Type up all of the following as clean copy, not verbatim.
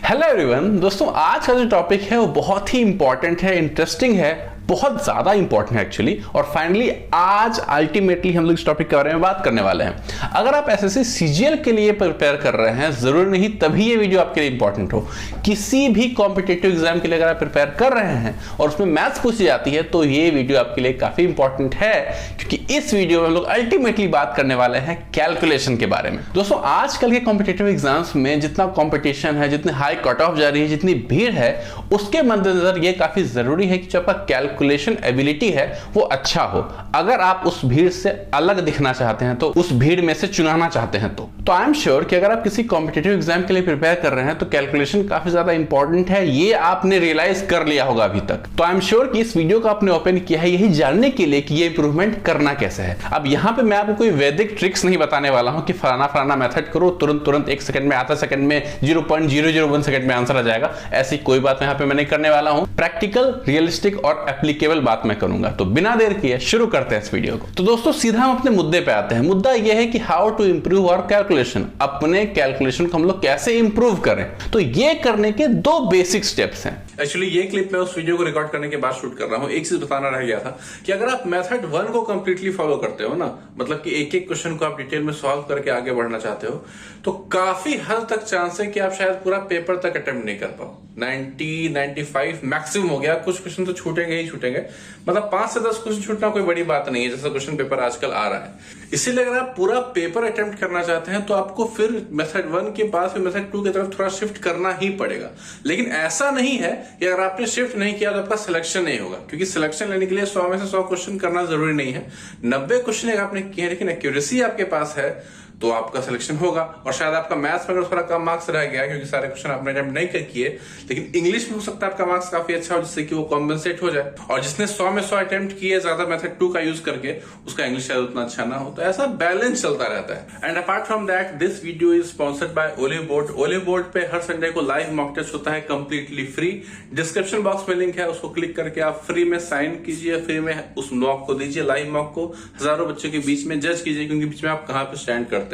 Hello everyone दोस्तों, आज का जो टॉपिक है वो बहुत ही इंपॉर्टेंट है, इंटरेस्टिंग है, बहुत ज्यादा इंपॉर्टेंट है एक्चुअली। और फाइनली आज अल्टीमेटली हम लोग इस टॉपिक के बारे में बात करने वाले हैं। अगर आप एसएससी सीजीएल के लिए प्रिपेयर कर रहे हैं, जरूरी नहीं तभी ये वीडियो आपके लिए इंपॉर्टेंट हो। किसी भी कॉम्पिटिटिव एग्जाम के लिए अगर आप प्रिपेयर कर रहे हैं और उसमें मैथ्स पूछी जाती है तो ये वीडियो आपके लिए काफी इंपॉर्टेंट है, क्योंकि इस वीडियो में हम लोग अल्टीमेटली बात करने वाले हैं कैलकुलेशन के बारे में। दोस्तों, आजकल के कॉम्पिटिटिव एग्जाम्स में जितना कॉम्पिटिशन है, जितनी हाई कट ऑफ जा रही है, जितनी भीड़ है, उसके मद्देनजर ये काफी जरूरी है कि जो आपका कैलकुलेशन एबिलिटी है वो अच्छा हो। अगर आप उस भीड़ से अलग दिखना चाहते हैं, तो उस भीड़ में से चुनाना चाहते हैं, तो आई एम श्योर कि अगर आप किसी कॉम्पिटिटिव एग्जाम के लिए प्रिपेयर कर रहे हैं तो कैलकुलेशन काफी ज्यादा इंपॉर्टेंट है। ये आपने रियलाइज कर लिया होगा अभी तक। तो आई एम श्योर कि इस वीडियो को आपने ओपन किया है यही जानने के लिए कि ये इंप्रूवमेंट करना कैसे है। अब यहां पे मैं आपको कोई वैदिक ट्रिक्स नहीं बताने वाला हूं कि फलाना मेथड करो, तुरंत 1 सेकंड में, आधा सेकंड में, 0.001 सेकंड में आंसर आ जाएगा। ऐसी कोई बात यहां पे मैं नहीं करने वाला हूं। प्रैक्टिकल, रियलिस्टिक और एप्लीकेबल बात मैं करूंगा। तो बिना देर किए शुरू करते हैं इस वीडियो को। तो दोस्तों, सीधा हम अपने मुद्दे पे आते हैं। मुद्दा यह है कि how to improve our calculation. अपने कैलकुलेशन को हम लोग कैसे इंप्रूव करें। तो ये करने के 2 बेसिक स्टेप्स हैं। एक्चुअली ये क्लिप मैं उस वीडियो को रिकॉर्ड करने के बाद शूट कर रहा हूं। एक चीज बताना रह गया था कि अगर आप मेथड 1 को कंप्लीटली फॉलो करते हो ना, मतलब कि एक एक क्वेश्चन को आप डिटेल में सॉल्व करके आगे बढ़ना चाहते हो, तो काफी हद तक चांस है कि आप शायद पूरा पेपर तक अटेम्प्ट नहीं कर पाओ। 90-95 मैक्सिमम हो गया। कुछ क्वेश्चन तो छूटेंगे ही छूटेंगे, मतलब 5 से 10 क्वेश्चन छूटना कोई बड़ी बात नहीं है, जैसा क्वेश्चन पेपर आजकल आ रहा है। इसीलिए अगर आप पूरा पेपर अटेम्प्ट करना चाहते हैं तो आपको फिर मेथड 1 के बाद फिर मेथड 2 की तरफ थोड़ा शिफ्ट करना ही पड़ेगा। लेकिन ऐसा नहीं है कि अगर आपने शिफ्ट नहीं किया तो आपका सिलेक्शन नहीं होगा, क्योंकि सिलेक्शन लेने के लिए 100 में से 100 क्वेश्चन करना जरूरी नहीं है। 90 क्वेश्चन अगर आपने किए लेकिन एक्यूरेसी आपके पास है तो आपका सिलेक्शन होगा। और शायद आपका मैथ्स में अगर थोड़ा कम मार्क्स रह गया क्योंकि सारे क्वेश्चन आपने अटेम्प्ट नहीं किए, लेकिन इंग्लिश में हो सकता है आपका मार्क्स काफी अच्छा हो, जिससे कि वो कॉम्पेंसेट हो जाए। और जिसने 100 में 100 अटेम्प्ट किए ज्यादा मेथड 2 का यूज करके, उसका इंग्लिश शायद उतना अच्छा ना हो। तो ऐसा बैलेंस चलता रहता है। And apart from that, this video is sponsored by olive board. Olive board पे हर संडे को लाइव मॉक टेस्ट होता है, कंप्लीटली फ्री। डिस्क्रिप्शन बॉक्स में लिंक है, उसको क्लिक करके आप फ्री में साइन कीजिए, फ्री में उस मॉक को दीजिए, लाइव मॉक को हजारों बच्चों के बीच में जज कीजिए, क्योंकि बीच में आप कहां पे स्टैंड करते हैं।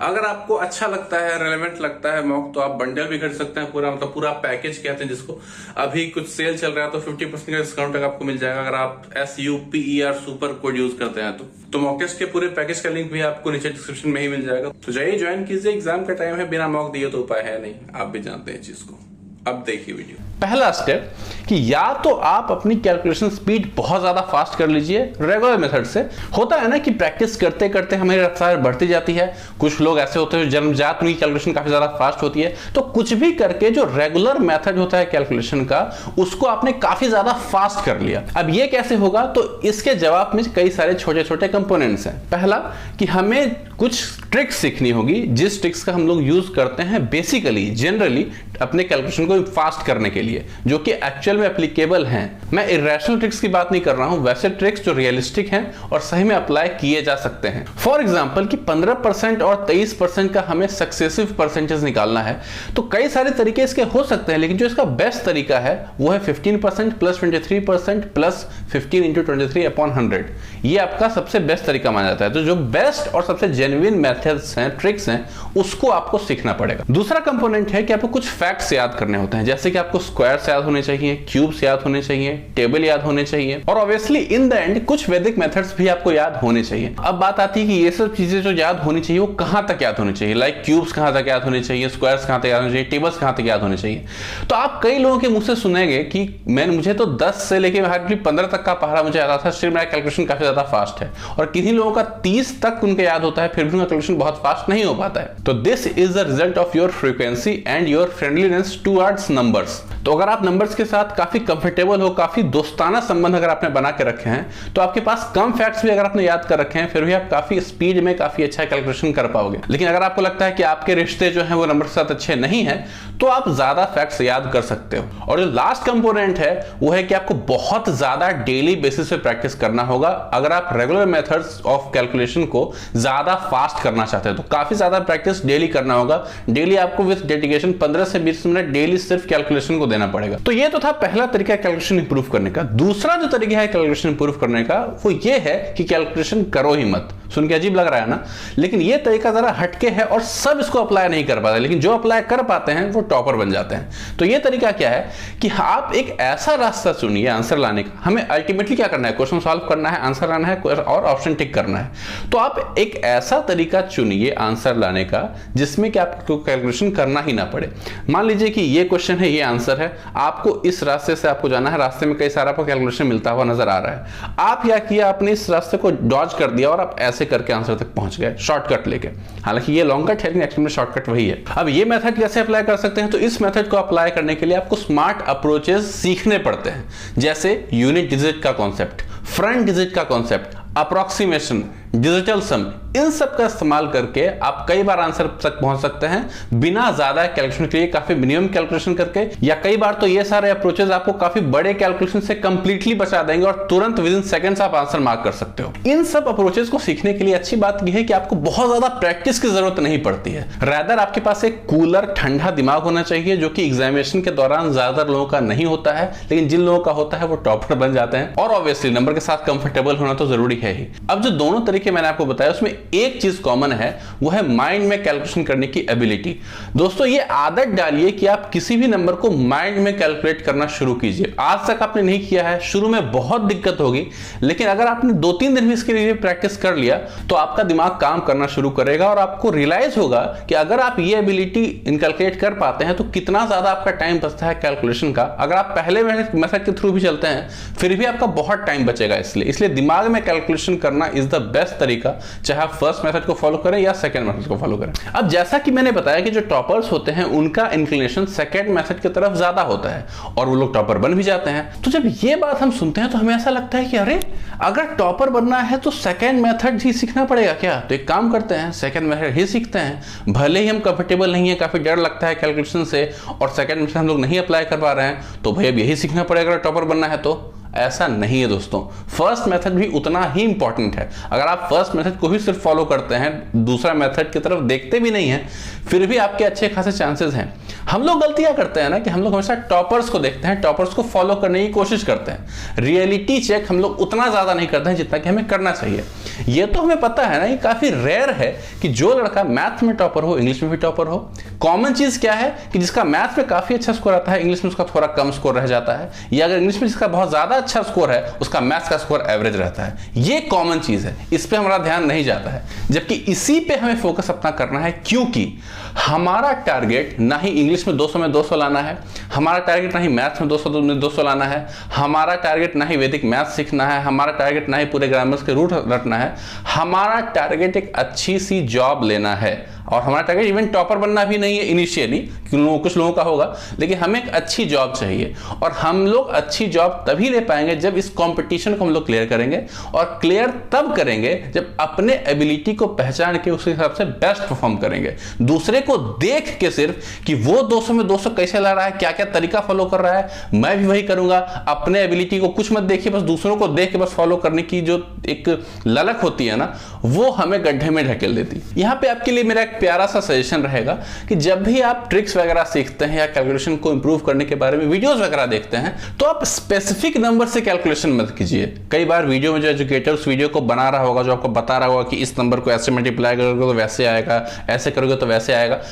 अगर आपको अच्छा लगता है, रेलेवेंट लगता है मॉक, तो आप बंडल भी खरीद सकते हैं, पूरा मतलब पूरा पैकेज कहते हैं जिसको। अभी कुछ सेल चल रहा है तो 50% का डिस्काउंट तक आपको मिल जाएगा अगर आप SUPER सुपर कोड यूज करते हैं। तो मॉक टेस्ट के पूरे पैकेज का लिंक भी आपको नीचे डिस्क्रिप्शन में ही मिल जाएगा। तो जाइए, ज्वाइन कीजिए। एग्जाम का टाइम है, बिना मॉक दिए तो उपाय है नहीं, आप भी जानते हैं चीज को। अब देखिए वीडियो। पहला स्टेप कि या तो आप अपनी कैलकुलेशन स्पीड बहुत ज्यादा फास्ट कर लीजिए रेगुलर मेथड से। होता है ना कि प्रैक्टिस करते करते हमारी रफ्तार बढ़ती जाती है। कुछ लोग ऐसे होते हैं जन्मजात उनकी कैलकुलेशन काफी ज्यादा फास्ट होती है। तो कुछ भी करके जो रेगुलर मेथड होता है कैलकुलेशन का, उसको आपने काफी ज्यादा फास्ट कर लिया। अब ये कैसे होगा? तो इसके जवाब में कई सारे छोटे छोटे कंपोनेंट्स हैं। पहला कि हमें कुछ ट्रिक्स सीखनी होगी, जिस ट्रिक्स का हम लोग यूज करते हैं बेसिकली जनरली अपने कैलकुलेशन को फास्ट करने के लिए, जो कि एक्चुअल में एप्लीकेबल हैं। मैं इरेशनल ट्रिक्स की बात नहीं कर रहा हूं, वैसे ट्रिक्स जो रियलिस्टिक हैं और सही में अप्लाई किए जा सकते हैं। फॉर एग्जांपल कि 15% और 23% का हमें सक्सेसिव परसेंटेज निकालना है, तो कई सारे तरीके इसके हो सकते हैं, लेकिन जो इसका बेस्ट तरीका है वो है 15% प्लस 23% प्लस 15 इंटू 23/100। ये आपका सबसे बेस्ट तरीका माना जाता है। तो जो बेस्ट और सबसे जेन्युइन मेथड्स हैं, ट्रिक्स हैं, उसको आपको सीखना पड़ेगा। दूसरा कंपोनेंट है कि आपको कुछ फैक्ट्स याद करने होते हैं, जैसे कि आपको स्क्वायर्स याद होने चाहिए, क्यूब्स याद होने चाहिए, टेबल याद होने चाहिए, और ऑब्वियसली इन द एंड कुछ वैदिक मेथड्स भी आपको याद होने चाहिए। अब बात आती है कि ये सब चीजें जो याद होनी चाहिए वो कहां तक याद होनी चाहिए। लाइक क्यूब्स कहां तक याद होने चाहिए, स्क्वायर्स कहां तक याद होने चाहिए, टेबल्स कहां तक याद होने चाहिए। तो आप कई लोगों के मुंह से सुनेंगे कि मुझे तो 10 से लेकर हार्डली 15 तक का पहाड़ा मुझे आता था, स्टिल मेरा कैलकुलेशन काफी ज्यादा फास्ट है। और किन्हीं लोगों का 30 तक उनके याद होता है, फिर भी उनका कैलकुलेशन बहुत फास्ट नहीं हो पाता है। तो this is the result of your frequency and your friendliness towards numbers. तो अगर आप नंबर्स के साथ काफी कंफर्टेबल हो, काफी दोस्ताना संबंध अगर आपने बना के रखे हैं, तो आपके पास कम फैक्ट्स भी अगर आपने याद कर रखे हैं, फिर भी आप काफी स्पीड में काफी अच्छा कैलकुलेशन कर पाओगे। लेकिन अगर आपको लगता है कि आपके रिश्ते जो हैं वो नंबर के साथ अच्छे नहीं हैं, तो आप ज्यादा फैक्ट्स याद कर सकते हो। और जो लास्ट कंपोनेंट है वो है कि आपको बहुत ज्यादा डेली बेसिस पे प्रैक्टिस करना होगा। अगर आप रेगुलर मेथड्स ऑफ कैलकुलेशन को ज्यादा फास्ट करना चाहते हैं तो काफी ज्यादा प्रैक्टिस डेली करना होगा। डेली आपको विद डेडिकेशन 15 से 20 मिनट डेली सिर्फ कैलकुलेशन को देना पड़ेगा। तो ये तो था पहला तरीका कैलकुलेशन इंप्रूव करने का। दूसरा जो तरीका है कैलकुलेशन इंप्रूव करने का वो ये है कि कैलकुलेशन करो ही मत, सुन के अजीब लग रहा है ना, लेकिन ये तरीका जरा हटके है और सब इसको अप्लाई नहीं कर पाते, लेकिन जो अप्लाई कर पाते हैं वो टॉपर बन जाते हैं। तो ये तरीका क्या है कि आप एक ऐसा रास्ता चुनिए आंसर लाने का। हमें अल्टीमेटली क्या करना है, क्वेश्चन सॉल्व करना है, आंसर लाना है और ऑप्शन टिक करना है। तो आप एक ऐसा तरीका चुनिए आंसर लाने का जिसमें कि आपको कैलकुलेशन करना ही ना पड़े। मान लीजिए कि ये क्वेश्चन है, ये आंसर है, आपको इस रास्ते से आपको जाना है, रास्ते में कई सारा आपको कैलकुलेशन मिलता हुआ नजर आ रहा है। आप क्या किया, आपने इस रास्ते को डॉज कर दिया और आप ऐसे करके आंसर तक पहुंच गए शॉर्टकट लेके। हालांकि ये लॉन्ग कट है लेकिन एक्चुअली में शॉर्टकट वही है। अब ये मेथड कैसे अप्लाई कर सकते हैं, तो इस मेथड को अप्लाई करने के लिए आपको स्मार्ट अप्रोचेस सीखने पड़ते हैं, जैसे यूनिट डिजिट का कॉन्सेप्ट, फ्रंट डिजिट का कॉन्सेप्ट, अप्रोक्सीमेशन, डिजिटल सम, इन सब का इस्तेमाल करके आप कई बार आंसर तक पहुंच सकते हैं बिना ज्यादा कैलकुलेशन के लिए, काफी मिनिमम कैलकुलेशन करके। या कई बार तो ये सारे अप्रोचेस आपको काफी बड़े कैलकुलेशन से कंप्लीटली बचा देंगे और तुरंत विद इन सेकंड्स आप आंसर मार्क कर सकते हो। इन सब अप्रोचेस को सीखने के लिए अच्छी बात यह है कि आपको बहुत ज्यादा प्रैक्टिस की जरूरत नहीं पड़ती है। रैदर आपके पास एक कूलर ठंडा दिमाग होना चाहिए, जो कि एग्जामिनेशन के दौरान ज्यादातर लोगों का नहीं होता है, लेकिन जिन लोगों का होता है वो टॉपर बन जाते हैं। और ऑब्वियसली नंबर के साथ कंफर्टेबल होना तो जरूरी है ही। अब जो दोनों तरीके मैंने आपको बताया उसमें एक चीज कॉमन है, वो है माइंड में कैलकुलेशन करने की एबिलिटी। दोस्तों ये आदत डालिए कि आप किसी भी नंबर को माइंड में कैलकुलेट करना शुरू कीजिए। आज तक आपने नहीं किया है, शुरू में बहुत दिक्कत होगी, लेकिन अगर आपने 2-3 दिन भी इसके लिए प्रैक्टिस कर लिया तो आपका दिमाग काम करना शुरू करेगा और आपको रियलाइज होगा कि अगर आप ये एबिलिटी इनकैलकुलेट कर पाते हैं तो कितना ज्यादा आपका टाइम बचता है कैलकुलेशन का। अगर आप पहले मेथड के थ्रू भी चलते हैं फिर भी आपका बहुत टाइम बचेगा। इसलिए दिमाग में कैलकुलेशन करना इज द बेस्ट तरीका, चाहे आप फर्स्ट मेथड को फॉलो करें या सेकंड मेथड को फॉलो करें। अब जैसा कि मैंने बताया कि जो टॉपर्स होते हैं उनका इंक्लिनेशन सेकंड मेथड की तरफ ज्यादा होता है और वो लोग टॉपर बन भी जाते हैं। तो जब ये बात हम सुनते हैं तो हमें ऐसा लगता है कि अरे अगर टॉपर बनना है तो सेकंड मेथड ही सीखना पड़ेगा क्या। तो एक काम करते हैं, सेकंड मेथड ही सीखते हैं। भले ही हम कंफर्टेबल नहीं है, काफी डर लगता है कैलकुलेशन से और सेकंड मेथड हम लोग नहीं अप्लाई कर पा रहे हैं, तो भाई अब यही सीखना पड़ेगा अगर टॉपर बनना है तो। ऐसा नहीं है दोस्तों, फर्स्ट मेथड भी उतना ही इंपॉर्टेंट है। अगर आप फर्स्ट मेथड को ही सिर्फ फॉलो करते हैं, दूसरा मेथड की तरफ देखते भी नहीं हैं, फिर भी आपके अच्छे खासे चांसेस हैं। हम लोग गलतियां करते हैं ना कि हम लोग हमेशा टॉपर्स को देखते हैं, टॉपर्स को फॉलो करने की कोशिश करते हैं। रियलिटी चेक हम लोग उतना ज्यादा नहीं करते हैं जितना कि हमें करना चाहिए। ये तो हमें पता है ना, ये काफी रेयर है कि जो लड़का मैथ में टॉपर हो इंग्लिश में भी टॉपर हो। कॉमन चीज क्या है कि जिसका मैथ में काफी अच्छा स्कोर आता है, इंग्लिश में उसका थोड़ा कम स्कोर रह जाता है, या अगर इंग्लिश में जिसका बहुत ज्यादा अच्छा स्कोर है उसका मैथ्स का स्कोर एवरेज रहता है। ये कॉमन चीज है, इस पे हमारा ध्यान नहीं जाता है, जबकि इसी पे हमें फोकस अपना करना है, क्योंकि हमारा टारगेट ना ही इंग्लिश में 200 में 200 लाना है, हमारा टारगेट ना ही मैथ्स में 200 में 200 लाना है, हमारा टारगेट ना ही वैदिक मैथ्स सीखना है, हमारा टारगेट ना ही पूरे ग्रामर्स के रूट रटना है। हमारा टारगेट एक अच्छी सी जॉब लेना है और हमारा टारगेट इवन टॉपर बनना भी नहीं है इनिशियली, कुछ लोगों का होगा, लेकिन हमें एक अच्छी जॉब चाहिए। और हम लोग अच्छी जॉब तभी ले पाएंगे जब इस कंपटीशन को हम लोग क्लियर करेंगे, और क्लियर तब करेंगे जब अपने एबिलिटी को पहचान के उस हिसाब से बेस्ट परफॉर्म करेंगे। दूसरे को देख के सिर्फ कि वो 200 में 200 कैसे ला रहा है, क्या क्या तरीका फॉलो कर रहा है, मैं भी वही करूंगा, अपने एबिलिटी को कुछ मत देखिए, बस दूसरों को देख के बस फॉलो करने की जो एक ललक होती है ना, वो हमें गड्ढे में ढकेल देती। यहां पे आपके लिए मेरा प्यारा सा सजेशन रहेगा कि जब भी आप ट्रिक्स वगैरह सीखते हैं या कैलकुलेशन को इंप्रूव करने के बारे में वीडियोस वगैरह देखते हैं, तो आप स्पेसिफिक नंबर से कैलकुलेशन मत कीजिए। कई बार वीडियो में जो एजुकेटर उस वीडियो को बना रहा होगा, जो आपको बता रहा होगा कि इस नंबर को ऐसे मल्टीप्लाई करोगे तो वैसे आएगा, ऐसे करोगे तो वैसे आएगा,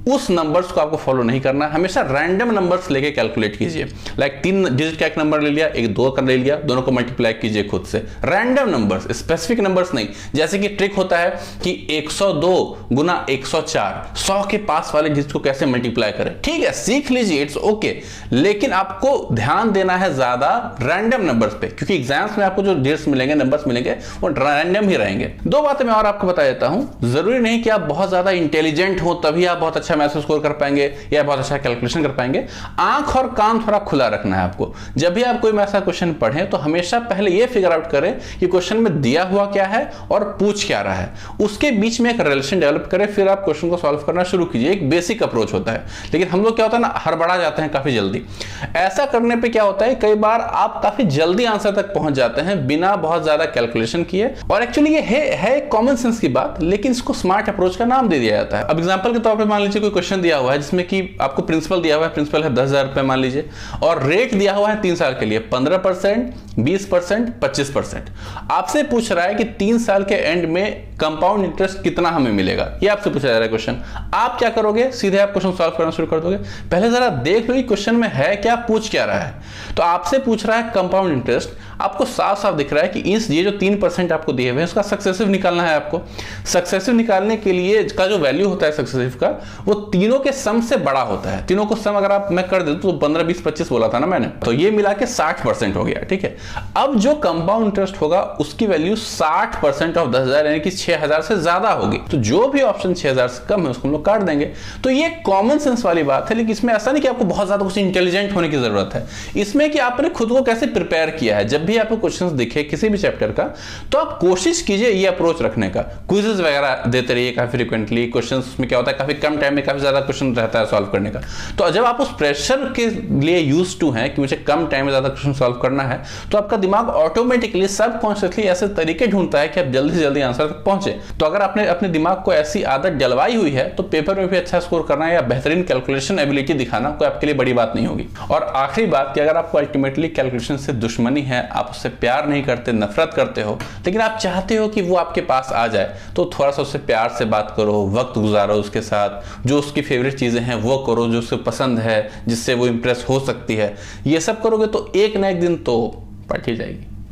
उस नंबर्स को आपको फॉलो नहीं करना। हमेशा रैंडम नंबर्स लेके कैलकुलेट कीजिए। लाइक 3 डिजिट का एक नंबर ले लिया, एक 2 का ले लिया, दोनों को मल्टीप्लाई कीजिए खुद से। रैंडम नंबर्स, स्पेसिफिक नंबर्स नहीं। जैसे कि ट्रिक होता है कि 102 गुना 104, 100 के पास वाले डिजिट को कैसे मल्टीप्लाई करें। ठीक है, सीख लीजिए, इट्स ओके, लेकिन आपको ध्यान देना है ज्यादा रैंडम नंबर्स पे, क्योंकि एग्जाम्स में आपको जो डिजिट्स मिलेंगे, नंबर्स मिलेंगे, वो रैंडम ही रहेंगे। 2 बातें मैं और आपको बता देता हूं। जरूरी नहीं कि आप बहुत ज्यादा इंटेलिजेंट हो तभी आप बहुत अच्छा मैथ्स स्कोर कर पाएंगे या बहुत अच्छा कैलकुलेशन कर पाएंगे। आंख और कान थोड़ा खुला रखना है आपको। जब भी आप कोई ऐसा क्वेश्चन पढ़ें तो हमेशा पहले यह फिगर आउट करें कि क्वेश्चन में दिया हुआ क्या है और पूछ क्या रहा है, उसके बीच में एक रिलेशन डेवलप करें, फिर आप क्वेश्चन को सॉल्व करना शुरू कीजिए। एक बेसिक अप्रोच होता है, लेकिन हम लोग क्या होता है ना, हड़बड़ा जाते हैं काफी जल्दी। ऐसा करने पे क्या होता है, कई बार आप काफी जल्दी आंसर तक पहुंच जाते हैं बिना बहुत ज्यादा कैलकुलेशन किए। और एक्चुअली ये है कॉमन सेंस की बात, लेकिन इसको स्मार्ट अप्रोच का नाम दे दिया जाता है। अब एग्जांपल के तौर पे मान लीजिए कोई क्वेश्चन दिया हुआ है जिसमें कि आपको प्रिंसिपल दिया हुआ है, प्रिंसिपल है 10,000 रुपए मान लीजिए, और रेट दिया हुआ है 3 साल के लिए 15%, 20%, 25%। आपसे पूछ रहा है कि 3 साल के एंड में कंपाउंड इंटरेस्ट कितना हमें मिलेगा, ये आपसे पूछा जा रहा है क्वेश्चन। आप क्या करोगे, सीधे आप क्वेश्चन सॉल्व करना शुरू कर दोगे। पहले जरा देख लो कि क्वेश्चन में है क्या, पूछ क्या रहा है। तो आपसे पूछ रहा है कंपाउंड इंटरेस्ट, आपको साफ साफ दिख रहा है कि इस ये जो 3% आपको दिए हुए हैं उसका सक्सेसिव निकालना है आपको। सक्सेसिव निकालने के लिए का जो वैल्यू होता है सक्सेसिव का, वो तीनों के सम से बड़ा होता है। तीनों को सम अगर आप मैं कर दे तो 15, 20, 25 बोला था ना मैंने, तो ये मिला के 60% हो गया, ठीक है। अब जो कंपाउंड इंटरेस्ट होगा उसकी वैल्यू 60% ऑफ 10,000 यानी कि 6,000 से ज्यादा होगी। तो जो भी ऑप्शन 6,000 से कम है उसको हम लोग काट देंगे। तो ये कॉमन सेंस वाली बात है, लेकिन इसमें ऐसा नहीं कि आपको बहुत ज्यादा कुछ इंटेलिजेंट होने की जरूरत है। इसमें कि आपने खुद को कैसे प्रिपेयर किया है। जब भी आपको क्वेश्चंस दिखे किसी भी चैप्टर का, तो आप कोशिश कीजिए ये अप्रोच रखने का। क्विज़ेस वगैरह देते रहिए काफी फ्रीक्वेंटली। क्वेश्चंस में क्या होता है, काफी कम टाइम में काफी ज्यादा क्वेश्चन रहता है सॉल्व करने का। तो जब आप उस प्रेशर के लिए यूज्ड टू हैं कि मुझे कम टाइम में ज्यादा क्वेश्चन सॉल्व करना है, तो आपका दिमाग ऑटोमेटिकली सबकॉन्शियसली ऐसे तरीके ढूंढता है कि आप जल्दी से जल्दी आंसर तक पहुंचे। तो अगर आपने अपने दिमाग को ऐसी आदत डलवाई हुई है, तो पेपर में भी अच्छा स्कोर करना या बेहतरीन कैलकुलेशन एबिलिटी दिखाना कोई आपके लिए बड़ी बात नहीं होगी। और आखिरी बात कि अगर आपको अल्टीमेटली कैलकुलेशन से दुश्मनी है, आप उससे प्यार नहीं करते, नफरत करते हो, लेकिन आप चाहते हो कि वो आपके पास आ जाए, तो थोड़ा सा उससे प्यार से बात करो, वक्त गुजारो उसके साथ, जो उसकी फेवरेट चीजें हैं वो करो, जो उसे पसंद है, जिससे वो इंप्रेस हो सकती है। ये सब करोगे तो एक ना एक दिन तो पट ही जाएगी।